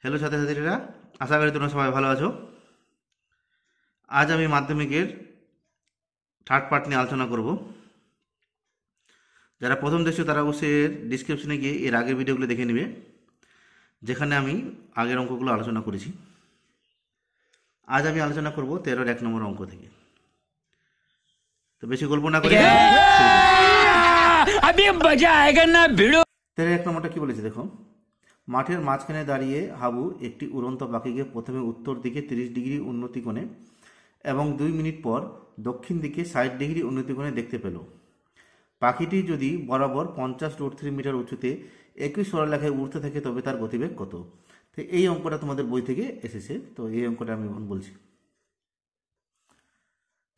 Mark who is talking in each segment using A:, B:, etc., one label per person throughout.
A: Hello ছাত্রছাত্রীরা, আশা করি তোমরা সবাই ভালো আছো। আজ আমি মাধ্যমিকের থার্ড পার্ট নিয়ে আলোচনা করব। যারা প্রথম দেখছো তারা অবশ্যই ডিসক্রিপশনে গিয়ে এর আগের ভিডিওগুলো দেখে নেবে, যেখানে আমি আগের অঙ্কগুলো আলোচনা করেছি। আজ আমি আলোচনা করব 13-র 1 নম্বর অঙ্ক থেকে। তো বেশি গল্প না করে 13-1 নম্বরটা কি বলেছে দেখো। মাঠের মাঝখানে দাঁড়িয়ে হাবু একটি উড়ন্ত পাখিকে প্রথমে উত্তর দিকে 30 ডিগ্রি উন্নতি কোণে এবং 2 মিনিট পর দক্ষিণ দিকে 60 ডিগ্রি উন্নতি কোণে দেখতে পেল। পাখিটি যদি বরাবর 50√3 মিটার উঁচুতে একই সরলরেখায় উড়তে থাকে তবে তার গতিবেগ কত? তো এই অঙ্কটা তোমাদের বই থেকে এসেছে, তো এই অঙ্কটা আমি এখন বলছি।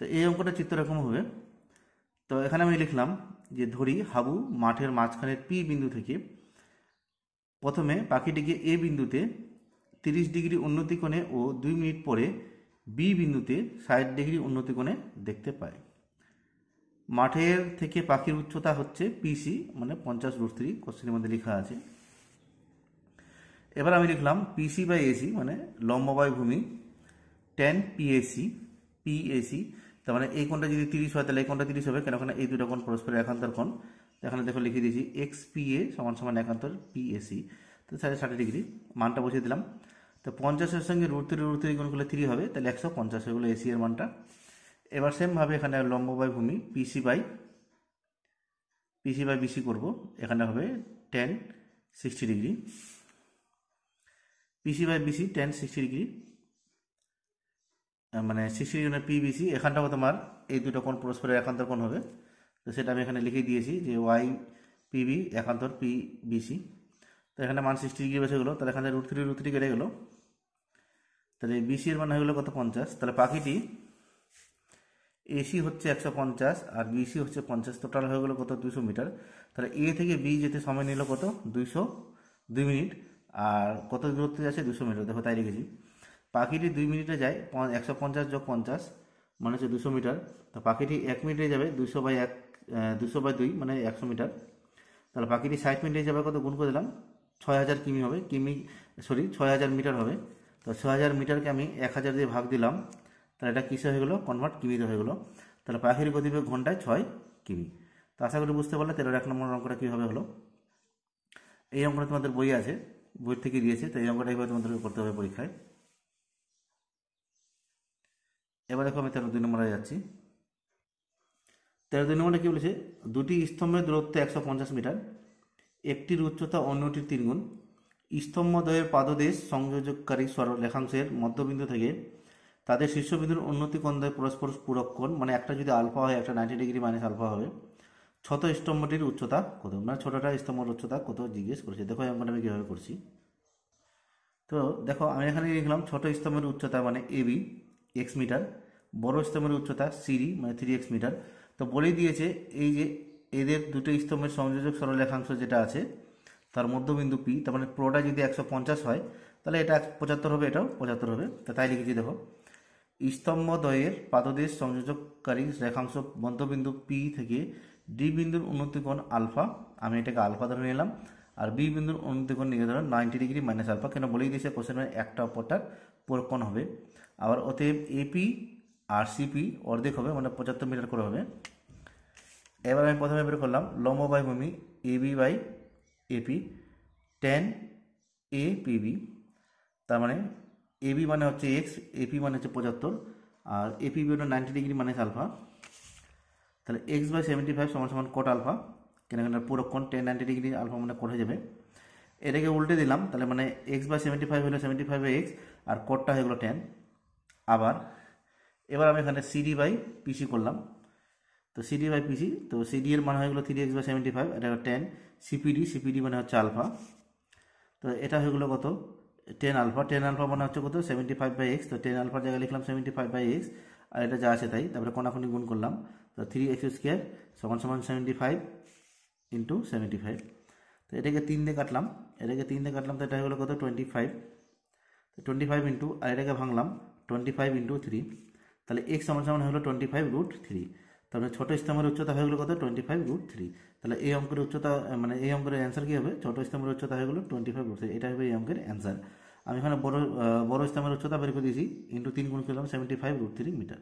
A: তো এই অঙ্কটা চিত্র এরকম হবে। তো এখানে আমি লিখলাম যে ধরি হাবু মাঠের মাঝখানের পি বিন্দু থেকে প্রথমে পাখিটিকে এ বিন্দুতে 30 ডিগ্রি উন্নতি কোণে ও 2 মিনিট পরে বি বিন্দুতে 60 ডিগ্রি উন্নতি কোণে দেখতে পায়। মাঠের থেকে পাখির উচ্চতা হচ্ছে পিসি, মানে 50√3, কোশ্চেনের মধ্যে লেখা আছে। এবার আমি লিখলাম পিসি বাই এসি, মানে লম্ব বাই ভূমি, tan পিএসি, তার মানে এই কোণটা যদি 30 হয় তাহলে এই কোণটা 30 হবে, কেন এই দুটো কোণ পরস্পরের একান্তর কোণ। এখানে দেখো লিখে দিয়েছি এক্স পিএ সমান একান্তর পিএসি, তো 60 ডিগ্রি মানটা বসিয়ে দিলাম। তো 50-এর সঙ্গে √3 গুণ করলে 3 হবে, তাহলে 150 হয়ে গেলো এসি এর মানটা। এবার সেমভাবে এখানে লম্ব বাই ভূমি পিসি বাই বিসি করবো, এখানে হবে tan 60 degree, PC by BC tan 60 degree, মানে 60 ডিগ্রি পিবিসি। এখানটাও তোমার এই দুটো কোণ পরস্পরের একান্তর কোণ হবে, তো সেটা আমি এখানে লিখে দিয়েছি যে ওয়াই পিবি একান্তর পিবিসি। তো এখানে মান 60 ডিগ্রি বসে গেলো, তাহলে এখানে √3 কেটে গেলো, তাহলে বিসি এর মান হয়ে গেলো কত? 50। তাহলে পাখিটি এসি হচ্ছে 150 আর বিসি হচ্ছে 50, টোটাল হয়ে গেলো কত? 200 মিটার। তাহলে এ থেকে বি যেতে সময় নিল কত? 2 মিনিট। আর কত দূরত্বে যাচ্ছে? 200 মিটার, দেখো তাই লিখেছি। পাখিটি 2 মিনিটে যায় 150 যোগ 50 মানে হচ্ছে 200 মিটার। তো পাখিটি 1 মিনিটে যাবে 200/2 মানে 100 মিটার। তাহলে পাখিটি 60 মিনিটে যাবে কত? গুণ করে দিলাম 6000 কিমি হবে, 6000 মিটার হবে। তো 6000 মিটারকে আমি 1000 দিয়ে ভাগ দিলাম, তাহলে এটা কিসে হয়ে গেলো? কনভার্ট কিমিতে হয়ে গেলো। তাহলে পাখির গতিবেগ ঘন্টায় 6 কিমি। তো আশা করি বুঝতে পারলে 13-1 নম্বর অঙ্কটা কীভাবে হলো। এই অঙ্কটা তোমাদের বই আছে, বই থেকে দিয়েছে, তো এই অঙ্কটা এইভাবে তোমাদেরকে করতে হবে পরীক্ষায়। এবার দেখো আমি 13-2 নম্বরে যাচ্ছি। 13-2 নম্বরে কি বলেছে? দুটি স্তম্ভের দূরত্ব 150 মিটার, একটির উচ্চতা অন্যটির 3 গুণ। স্তম্ভদ্বয়ের পাদদেশ সংযোজককারী রেখাংশের মধ্যবিন্দু থেকে তাদের শীর্ষবিন্দুর উন্নতি কোণদ্বয় পরস্পর পূরক কোণ, মানে একটা যদি আলফা হয় একটা 90 ডিগ্রি মাইনাস আলফা হবে। ছোট স্তম্ভটির উচ্চতা কত? মানে ছোটটা স্তম্ভের উচ্চতা কত জিজ্ঞেস করেছে। দেখো অঙ্কটা আমি কীভাবে করছি। তো দেখো আমি এখানে লিখলাম ছোট স্তম্ভের উচ্চতা মানে এবি এক্স মিটার, বড় স্তম্ভের উচ্চতা সিডি মানে 3x মিটার। তো বলেই দিয়েছে এই যে এদের দুটো স্তম্ভের সংযোজক সরলরেখাংশ যেটা আছে তার মধ্যবিন্দু পি, তার মানে পুরোটা যদি 150 হয় তাহলে এটা 75 হবে, এটাও 75 হবে। তো তাই লিখেছি দেখো স্তম্ভদ্বয়ের পাদদেশ সংযোজককারী রেখাংশ মধ্যবিন্দু পি থেকে ডি বিন্দুর উন্নতি কোণ আলফা, আমি এটাকে আলফা ধরে নিলাম, আর বি বিন্দুর উন্নতি কোণ নিয়ে ধরো 90 ডিগ্রি মাইনাস আলফা, কেন বলেই দিয়েছে কোশ্চেন একটা অপরটার পূরক কোণ হবে। আবার অতএব এপি আর সিপি অর্ধেক হবে, মানে 75 মিটার করে হবে। এবার আমি প্রথমে বের করলাম লম্ব বাই ভূমি AB by AP tan A PB, তার মানে এবি মানে হচ্ছে এক্স, এপি মানে হচ্ছে 75, আর এপি হলো 90 ডিগ্রি মাইনাস আলফা। তাহলে x/75 সমান কোট আলফা, কেন পুরো কোণ tan 90 ডিগ্রি আলফা মানে কোট হয়ে যাবে। এটাকে উল্টে দিলাম, তাহলে মানে x/75 হলো 75/x আর কোটটা হয়ে গেলো tan। আবার এবার আমি এখানে সিডি বাই পিসি করলাম, তো সিডি বাই পিসি, তো সিডি এর মান হয়ে গেলো 3x/75, এটা tan সিপিডি মানে হচ্ছে আলফা, তো এটা হয়ে গেলো কত? tan আলফা মানে হচ্ছে কত? 75/x, তো tan আলফার জায়গায় লিখলাম 75/x, আর এটা যা আছে তাই, তারপরে কোনাকুনি গুণ করলাম, তো 3x² সমান 75 ইন্টু 75। তো এটাকে 3 দিয়ে কাটলাম, তো এটা হয়ে গেলো কত? 25, তো 25 ইন্টু, আর এটাকে ভাঙলাম 25 ইন্টু 3, তাহলে x সমান হলো 25√3। তাহলে ছোট স্তম্ভের উচ্চতা হয়ে গেলো কত? 25√3। তাহলে এই অঙ্কের উচ্চতা মানে এই অঙ্কের অ্যান্সার কী হবে? ছোট স্তম্ভের উচ্চতা হয়ে গেলো 25√3, এটা হবে এই অঙ্কের অ্যান্সার। আমি এখানে বড় স্তম্ভের উচ্চতা বের করে দিয়েছি, ইন্টু 3 গুণ করলাম 75√3 মিটার।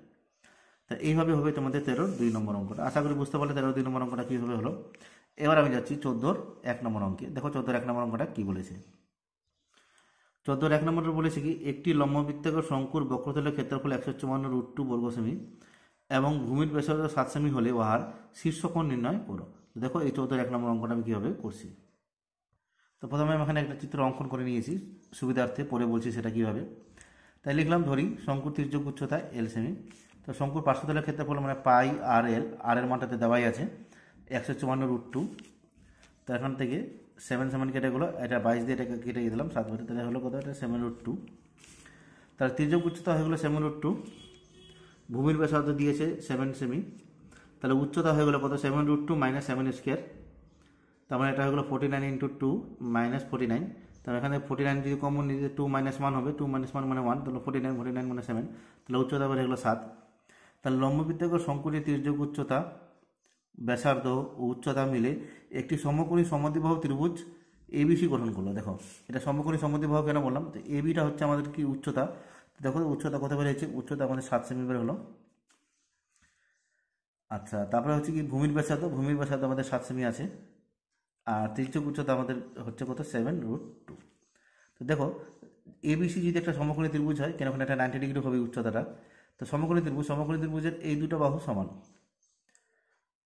A: তা এইভাবে হবে তোমাদের 13-র 2 নম্বর অঙ্কটা। আশা করি বুঝতে পারলে 13-র 2 নম্বর অঙ্কটা কীভাবে হলো। এবার আমি যাচ্ছি 14-র 1 নম্বর অঙ্কে। দেখো 14-র 1 নম্বর অঙ্কটা কী বলেছে। 14-র 1 নম্বরে বলেছে কি, একটি লম্ববৃত্তাকার শঙ্কুর বক্রতলের ক্ষেত্রফল 154√2 বর্গ সেমি এবং ভূমির ব্যাসার্ধ 7 সেমি হলে উহার শীর্ষকোণ নির্ণয় করো। দেখো এই 14-র 1 নম্বর অঙ্কটা আমি কীভাবে করছি। তো প্রথমে আমি এখানে একটা চিত্র অঙ্কন করে নিয়েছি সুবিধার্থে, পরে বলছি সেটা কীভাবে। তাই লিখলাম, ধরি শঙ্কুর তির্যক উচ্চতা L সেমি। তো শঙ্কুর পার্শ্বতলের ক্ষেত্রফল মানে পাই আর এল, আর এর মানটাতে দেওয়াই আছে 154√2। তো এখান থেকে 7 7 কেটে গেলো, এটা 22 দিয়ে এটাকে কেটে দিলাম 7 বারে, তাহলে হলো কত, এটা 7√2। তার তির্যক উচ্চতা হয়ে গেলো 7√2, ভূমির ব্যাসার্ধ দিয়েছে 7 সেমি, তাহলে উচ্চতা হয়ে গেলো কত, 7√2 মাইনাস 7 স্কোয়ার। তার মানে এটা হয়ে গেলো 49 × 2 মাইনাস 49। তাহলে এখানে 49 যদি কমন নিয়ে 2 - 1 হবে, 2 - 1 মানে 1, তাহলে 49 মানে 7, তাহলে উচ্চতা বের হয়ে গেলো 7। তাহলে লম্ববৃত্তাকার শঙ্কুটির তির্যক উচ্চতা, ব্যাসার্ধ ও উচ্চতা মিলে একটি সমকোণী সমদ্বিবাহু ত্রিভুজ এবিসি গঠন করলো। দেখো এটা সমকোণী সমদ্বিবাহু কেন বললাম, তো এবিটা হচ্ছে আমাদের কি উচ্চতা। দেখো উচ্চতা কত বের হয়েছে, উচ্চতা আমাদের 7 সেমি বের হলো। আচ্ছা, তারপরে হচ্ছে কি ভূমির ব্যাসার্ধ, ভূমির ব্যাসার্ধ আমাদের 7 সেমি আছে, আর তির্যক উচ্চতা আমাদের হচ্ছে কত, 7√2। তো দেখো এবিসি যদি একটা সমকোণী ত্রিভুজ হয়, কেন ওখানে একটা 90 ডিগ্রি হবে উচ্চতাটা, তো সমকোণী ত্রিভুজের এই দুটো বাহু সমান,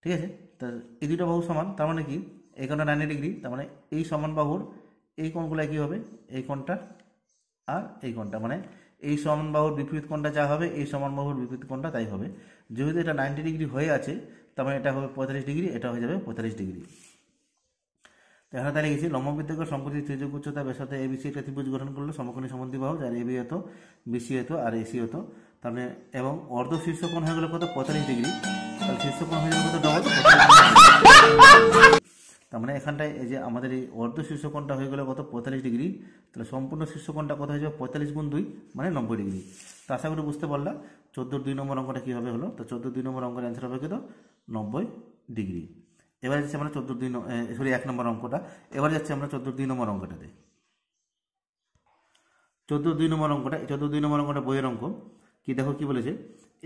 A: ঠিক আছে। তা এই দুটো বাহু সমান, তার মানে কি এই কোণটা 90 ডিগ্রি, তার মানে এই সমান বাহুর এই কোণগুলো কী হবে, এই কোণটা আর এই কোণটা, মানে এই সমান বাহুর বিপরীত কোণটা যা হবে, এই সমান বাহুর বিপরীত কোণটা তাই হবে। যেহেতু এটা 90 ডিগ্রি হয়ে আছে, তার মানে এটা হবে 45 ডিগ্রি, এটা হয়ে যাবে 45 ডিগ্রি। তো এখানে তাহলে গেছি লম্ববৃত্তাকার শঙ্কুটির তির্যক উচ্চতা ব্যাসার্ধ এবিসি একটা ত্রিভুজ গঠন করলো, সমকোণী সমদ্বিবাহু, যার এবি হতো, বিসি হতো আর এসি হতো। তার মানে এবং অর্ধ শীর্ষকোণ হয়ে গেলো কত, 45 ডিগ্রি। তাহলে শীর্ষকোণ হয়ে যাবে কত, ডবল। তার মানে এখানটায় এই যে আমাদের এই অর্ধ শীর্ষকোণটা হয়ে গেলো কত, 45 ডিগ্রি। তাহলে সম্পূর্ণ শীর্ষকোণটা কত হয়ে যাবে, 45 গুণ 2 মানে 90 ডিগ্রি। তো আশা করি বুঝতে পারলাম 14-র 2 নম্বর অঙ্কটা কীভাবে হলো। তো 14-র 2 নম্বর অঙ্কের অ্যান্সার হবে কত, 90 ডিগ্রি। এবার যাচ্ছি আমরা 1 নম্বর অঙ্কটা। এবার যাচ্ছি আমরা 14-র 2 নম্বর অঙ্কটাতে। 14-র 2 নম্বর অঙ্কটা, 14-র 2 নম্বর অঙ্কটা বইয়ের অঙ্ক। কি দেখো কি বলেছে,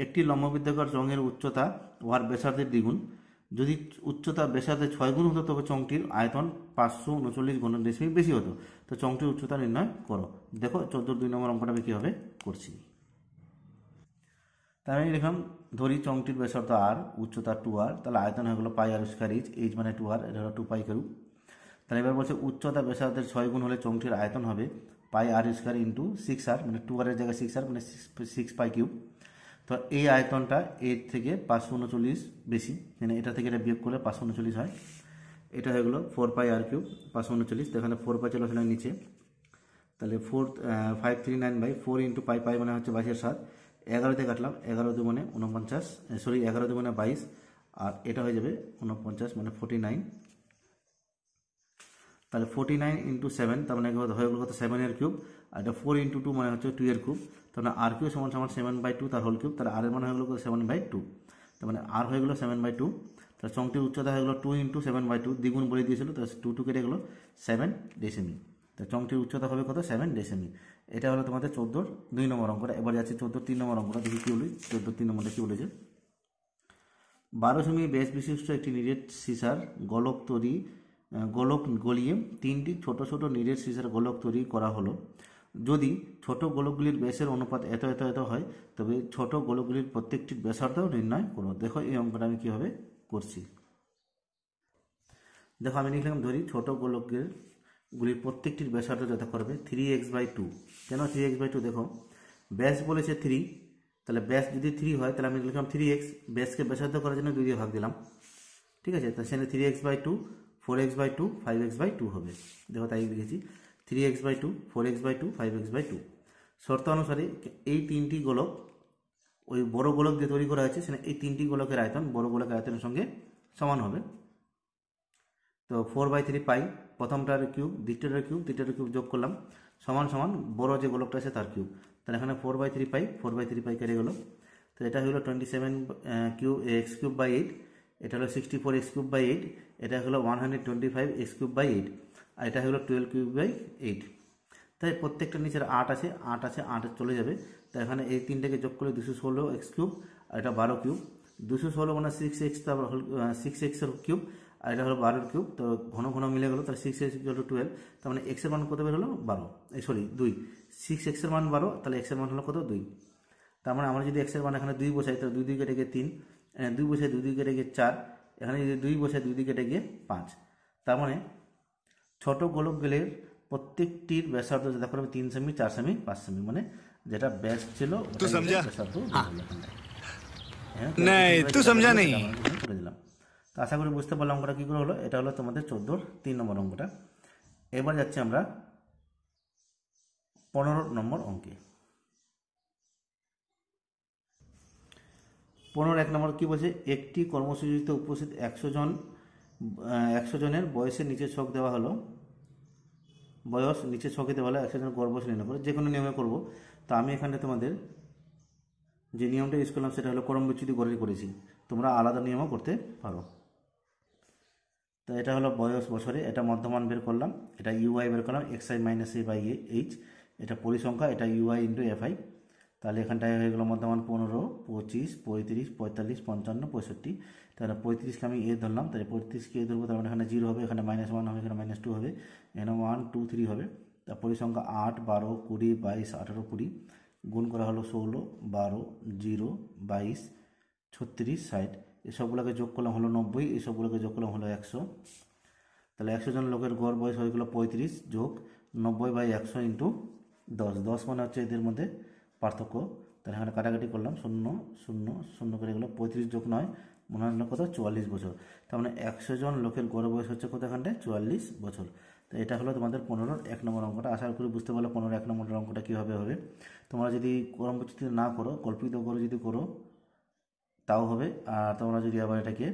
A: একটি লম্ববৃত্তাকার চোঙের উচ্চতা উহার ব্যাসার্ধের দ্বিগুণ। যদি উচ্চতা ব্যাসার্ধের 6 গুণ হতো, তবে চোঙটির আয়তন 539 বেশি হতো। তো চোঙটির উচ্চতা নির্ণয় করো। দেখো 14-র 2 নম্বর অঙ্কটা আমি কীভাবে করছি। তাই আমি লিখলাম, ধরি চোঙটির ব্যাসার্ধ আর, উচ্চতা 2r, তাহলে আয়তন হয়ে গেলো পাই আর স্কোয়ার এইচ মানে 2r, এটা হলো 2 পাই কিউব। তাহলে এবার বলছে উচ্চতা ব্যাসার্ধের 6 গুণ হলে চোঙটির আয়তন হবে পাই আর স্কোয়ার ইন্টু 6r, মানে 2r এর জায়গায় 6r মানে 6 পাই কিউব। তো এই আয়তনটা এর থেকে 539 বেশি, মানে এটা থেকে এটা বিয়োগ করলে 539 হয়। এটা হয়ে গেলো 4 পাই আর কিউব 539, তো এখানে 4 পাই চলে আসলে নিচে, তাহলে 539/4 ইন্টু পাই, পাই মানে হচ্ছে 22/7, 11 কাটলাম, 11 2 মানে 49, 11 2 মানে 22, আর এটা হয়ে যাবে 49 মানে 49। তাহলে 49 ইন্টু 7, তার মানে হয়ে গেল কত, 7 এর কিউব, আর এটা 4 ইন্টু 2 মানে হচ্ছে 2 এর কিউব, তার মানে আর কিউব সমান 7/2 তার হোল কিউব। তাহলে আর এর মানে হয়ে গেল 7/2, তার মানে আর হয়ে গেলো 7/2। তাহলে চোঙটির উচ্চতা হয়ে গেলো 2 ইন্টু 7/2, দ্বিগুণ বলে দিয়েছিল, তো 2 কেটে গেলো 7 ডেসিমি। তো চোঙটির উচ্চতা হবে কত, 7 ডেসিমি। এটা হলো তোমাদের 14-র 2 নম্বর অঙ্কটা। এবার যাচ্ছি 14-র 3 নম্বর অঙ্কটা, দেখি কী বলি। 14-র 3 নম্বরটা কী বলেছে, 12 সেমি ব্যাস বিশিষ্ট একটি নিরেট সিসার গোলক গলিয়ে 3টি ছোট ছোট নিরেট সিসার গোলক তৈরি করা হলো। যদি ছোট গোলকগুলির ব্যাসের অনুপাত এত এত এত হয়, তবে ছোট গোলকগুলির প্রত্যেকটির ব্যাসার্ধ নির্ণয় করো। দেখো এই অঙ্কটা আমি কীভাবে করছি। দেখো আমি লিখলাম, ধরি ছোট গোলকগুলির প্রত্যেকটির ব্যাসার্ধ যত করবে 3x/2। কেন 3x/2, দেখো ব্যাস বলেছে 3, তাহলে ব্যাস যদি 3 হয়, তাহলে আমি লিখলাম 3x, ব্যাসকে ব্যাসার্ধ করার জন্য 2 দিয়ে ভাগ দিলাম, ঠিক আছে। তাহলে সেখানে 3x/2, 4x/2, 5x/2 হবে। দেখো তাই লিখেছি, 3x/2, 4x/2, 5x/2। শর্ত অনুসারে এই 3টি গোলক ওই বড় গোলক দিয়ে তৈরি করা হয়েছে, সেখানে এই 3টি গোলকের আয়তন বড় গোলকের আয়তনের সঙ্গে সমান হবে। তো 4/3 পাই, প্রথমটার কিউব, দ্বিতীয়টার কিউব যোগ করলাম, সমান সমান বড় যে গোলকটা আছে তার কিউব। তাহলে এখানে 4/3 পাই, 4/3 পাই কেটে গেলো। তো এটা হলো 27 x³/8, এটা হলো 64 x³/8, এটা হলো 125 x³/8, আর এটা হলো 12³/8। তাই প্রত্যেকটা নিচের 8 আছে 8 চলে যাবে। তো এখানে এই তিনটাকে যোগ করলে 216 এক্স কিউব, আর এটা 12 কিউব। 216 মানে 6x, তারপর 6x এর কিউব, আর এটা হলো 12 কিউব। তো ঘন ঘন মিলে গেল, তাহলে 6x = 12। তার মানে x এর মান কত বের হলো 12, সরি 2। 6x এর মান 12, তাহলে x এর মান হলো কত 2। তার মানে আমরা যদি x এর মান এখানে 2 বসাই, তাহলে 2 2 কেটে গিয়ে 3, 2 বসাই 2 2 কেটে গিয়ে 4, এখানে যদি 2 বসাই 2 2 কেটে গিয়ে 5। তার মানে ছোট গোলকগুলির প্রত্যেকটির ব্যাসার্ধ যেটা করবে 3 সেমি, 4 সেমি, 5 সেমি, মানে যেটা ব্যাস ছিল
B: तू समझा?
A: ব্যাসার্ধ
B: नहीं तू समझा नहीं।
A: করে দিলাম। তো আশা করি বুঝতে পারলাম অঙ্কটা কী করে হলো। এটা হলো তোমাদের 14 3 নম্বর অঙ্কটা। এবার যাচ্ছি আমরা 15 নম্বর অঙ্কে। 15 1 নম্বর কী বলছে, একটি কর্মসূচিতে উপস্থিত 100 জনের বয়সের নিচে ছক দেওয়া হলো, বয়স নিচে ছকে দেওয়া হলো 100 জন গড় বয়স নির্ণয় করে, যে কোনো নিয়মে করবো। তো আমি এখানে তোমাদের যে নিয়মটা ইউজ করলাম সেটা হলো ক্রম বিচ্যুতি গড়ে করেছি, তোমরা আলাদা নিয়মও করতে পারো। তো এটা হলো বয়স বছরে, এটা মধ্যমান বের করলাম, এটা ইউআই বের করলাম xi - a/h, এটা পরিসংখ্যা, এটা ইউআই × fi। তাহলে এখানটায় হয়ে গেলো মধ্যমান 15, 25, 35, 45, 55, 65। তাহলে 35কে আমি এ ধরলাম, তাহলে 35কে এ ধরবো, তার মানে এখানে 0 হবে, এখানে -1 হবে, এখানে -2 হবে, এখানে 1 2 3 হবে। তার পরিসংখ্যা 8, 12, 20, 22, 18, 20, গুণ করা হলো 16, 12, 0, 22, 36, 60। এসবগুলোকে যোগ করলাম হলো 90, এসবগুলোকে যোগ করলাম হলো 100। তাহলে 100 জন লোকের গড় বয়স হয়ে গেলো 35 যোগ 90/100 × 10। 10 মানে হচ্ছে এদের মধ্যে পার্থক্য। তাহলে এখানে কাটাকাটি করলাম, 0 0 0 করে গেলো, 35 যোগ 9 মনে হলো কত 44 বছর। তার মানে 100 জন লোকের গড় বয়স হচ্ছে কত এখানটায় 44 বছর। তো এটা হলো তোমাদের 15 1 নম্বর অঙ্কটা। আশা করি বুঝতে পারলো 15 1 নম্বর অঙ্কটা কীভাবে হবে। তোমরা যদি ক্রম বিচ্যুতি না করো, কল্পিত করে যদি করো তাও হবে, আর তোমরা যদি আবার এটাকে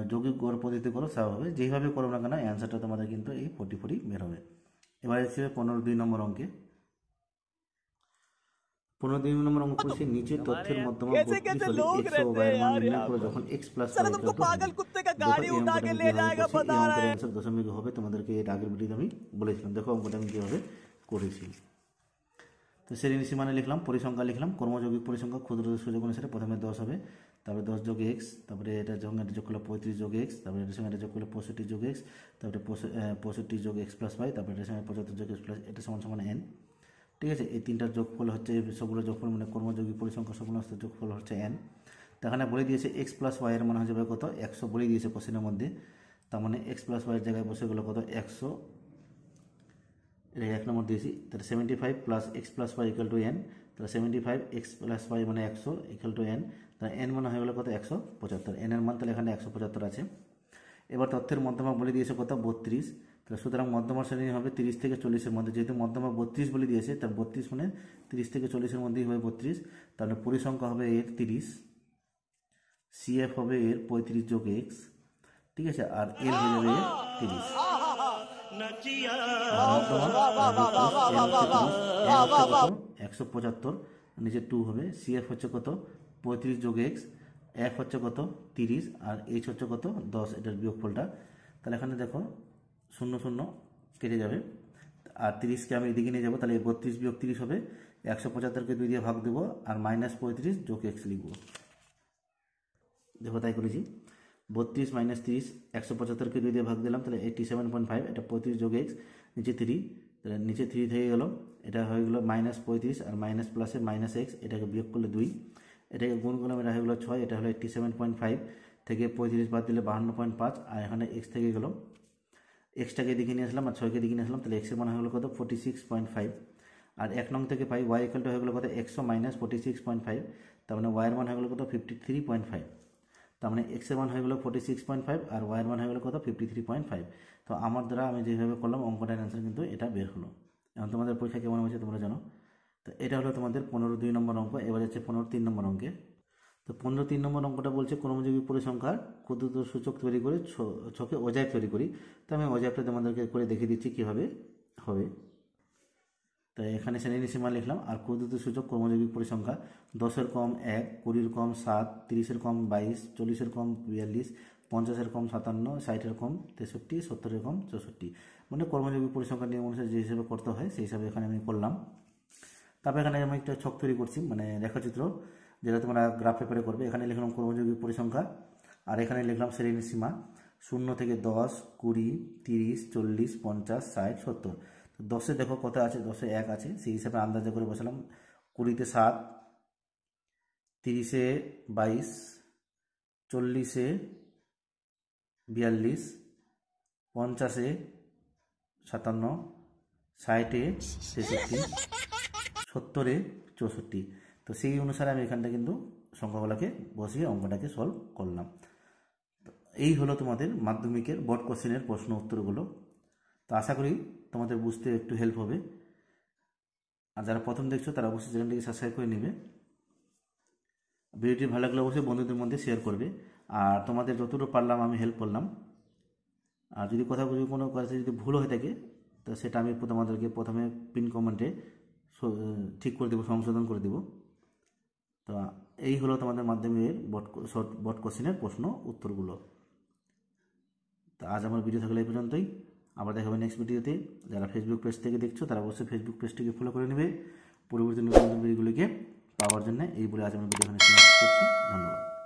A: যৌগিক গড় পদ্ধতি করো তাও হবে। যেইভাবে করো না কেন অ্যান্সারটা তোমাদের কিন্তু এই 44 বের হবে। এবার এসে 15 2 নম্বর অঙ্কে। 15 2 নম্বর অঙ্ক করেছে, নিচের তথ্যের মধ্যমা 32 হলে x ও y এর মান নির্ণয় করে যখন x + y = 2 হবে। দেখো এই অঙ্কটা আমি কীভাবে করছি, এই অঙ্কের অ্যান্সার দশমিক হবে। তোমাদেরকে এর আগের ভিডিওতে আমি বলেছিলাম, দেখো অঙ্কটা আমি কীভাবে করেছি। তো শ্রেণী সীমানা লিখলাম, পরিসংখ্যা লিখলাম, কর্মযৌগিক পরিসংখ্যা ক্ষুদ্র সুযোগ অনুসারে প্রথমে 10 হবে, তারপরে 10 যোগ x, তারপরে এটা যখন এটা যোগ করলে 35 যোগ x, তারপরে এটার সঙ্গে এটা যোগ করলে 65 যোগ x, তারপরে 65 যোগ x + y, তারপরে এটার সঙ্গে 75 যোগ x + এটা সমান n। ঠিক আছে, এই তিনটার যোগফল হচ্ছে সবগুলো যোগফল, মানে কর্মযৌগিক পরিসংখ্যা সমস্ত যোগফল হচ্ছে n। তো এখানে বলে দিয়েছে x + y এর মান হয়ে যাবে কত 100 বলে দিয়েছে কোশ্চেনের মধ্যে। তার মানে x + y এর জায়গায় বসে গেলো কত 100, এটা 1 নম্বর দিয়েছি। তাহলে 75 + x + y = n, তাহলে 75 x + y মানে 100 = n। তাহলে n মানে হয়ে গেলো কত 175, n এর মান তাহলে এখানে 175 আছে। এবার তথ্যের মধ্যমা বলে দিয়েছে কত 32, তাহলে সুতরাং মধ্যমা শ্রেণী হবে 30 থেকে 40-এর মধ্যে। যেহেতু মধ্যমা 32 বলে দিয়েছে, তার 32 মানে 30 থেকে 40-এর মধ্যেই হবে 32। তাহলে পরিসংখ্যা হবে এর 30, CF হবে এর 35 যোগ x, ঠিক আছে, আর L হয়ে যাবে এর 30। 175, নিচে 2 হবে, CF হচ্ছে কত 35 যোগ x, F হচ্ছে কত 30, আর H হচ্ছে কত 10, এটার বিয়োগফলটা। তাহলে এখানে দেখো 0 0 কেটে যাবে, আর 30কে আমি এদিকে নিয়ে যাবো, তাহলে 32 বিয়োগ 30 হবে, 175কে 2 দিয়ে ভাগ দেবো, আর -35 যোগ x লিখবো। দেখো তাই করেছি, 32 - 30, 175কে 2 দিয়ে ভাগ দিলাম, তাহলে 87.5, এটা 35 যোগ x, নিচে 3, তাহলে নিচে 3 থেকে গেল, এটা হয়ে গেলো -35, আর মাইনাস প্লাসে -x, এটাকে বিয়োগ করলে 2, এটাকে গুণ করলাম, এটা হয়ে গেলো 6, এটা হলো 87.5, থেকে 35 বাদ দিলে 52.5, আর এখানে x থেকে গেলো, এক্সটাকে দিকে নিয়ে আসলাম আর 6কে দিকে নিয়ে আসলাম, তাহলে x এর মান হয়ে গেলো কত 46.5। আর 1 নং থেকে পাই y = হয়ে গেলো কত 100 - 46.5, তার মানে y এর মান হয়ে গেলো কত 53.5। তার মানে x এর মান হয়ে গেলো 46.5, আর y এর মান হয়ে গেলো কত 53.5। তো আমার দ্বারা আমি যেভাবে করলাম অঙ্কটার অ্যান্সার কিন্তু এটা বের হলো। এখন তোমাদের পরীক্ষা কেমন হয়েছে তোমরা জানো। তো এটা হলো তোমাদের 15 2 নম্বর অঙ্ক। এবার যাচ্ছে 15 3 নম্বর অঙ্কে। তো 15 3 নম্বর অঙ্কটা বলছে ক্রমযৌগিক পরিসংখ্যার ক্ষুদ্রতর সূচক তৈরি করে ছকে অজাইব তৈরি করি। তো আমি অজাইবটা তোমাদেরকে করে দেখিয়ে দিচ্ছি কীভাবে হবে। তাই এখানে শ্রেণী সীমা লিখলাম, আর ক্ষুদ্রতর সূচক ক্রমযৌগিক পরিসংখ্যা 10-এর কম 1, 20-এর কম 7, 30-এর কম 22, 40-এর কম 42, 50-এর কম 57, 60-এর কম 63, 70-এর কম 64। মানে কর্মযোগী পরিসংখ্যান নিয়ম অনুসারে যে হিসাবে করতে হয় সেই হিসাবে এখানে আমি করলাম। তারপর এখানে আমি একটা ছক তৈরি করছি, মানে রেখাচিত্র, যেটা তোমরা গ্রাফ পেপারে করবে। এখানে লিখলাম কর্মযোগী পরিসংখ্যা, আর এখানে লিখলাম শ্রেণীর সীমা 0 থেকে 10, 20, 30, 40, 50, 60, 70। তো 10-এ দেখো কত আছে, 10-এ 1 আছে, সেই হিসাবে আন্দাজে করে বসালাম। 20-তে 7, 30-এ 22, 40-এ 42, 50-এ 57, 60-এ 63, 70-এ 64। তো সেই অনুসারে আমি এখানটা কিন্তু সংখ্যাগুলোকে বসিয়ে অঙ্কটাকে সলভ করলাম। তো এই হলো তোমাদের মাধ্যমিকের বোর্ড কোশ্চেনের প্রশ্ন উত্তরগুলো। তো আশা করি তোমাদের বুঝতে একটু হেল্প হবে। আর যারা প্রথম দেখছো তারা অবশ্যই চ্যানেলটিকে সাবস্ক্রাইব করে নেবে। ভিডিওটি ভালো লাগলে অবশ্যই বন্ধুদের মধ্যে শেয়ার করবে। আর তোমাদের যতটুকু পারলাম আমি হেল্প করলাম। আর যদি কোথাও কোনো কাজে যদি ভুল হয়ে থাকে তো সেটা আমি তোমাদেরকে প্রথমে পিন কমেন্টে ঠিক করে দেবো, সংশোধন করে দেবো। তো এই হলো তোমাদের মাধ্যমিকের বোর্ড কোশ্চেনের প্রশ্ন উত্তরগুলো। তো আজ আমার ভিডিও থাকলে এই পর্যন্তই। আবার দেখা হবে নেক্সট ভিডিওতে। যারা ফেসবুক পেজ থেকে দেখছো তারা অবশ্যই ফেসবুক পেজটিকে ফলো করে নেবে পরবর্তী নতুন ভিডিওগুলিকে পাওয়ার জন্য। এই বলে আজ আমার ভিডিও এখানে সমাপ্ত করছি। ধন্যবাদ।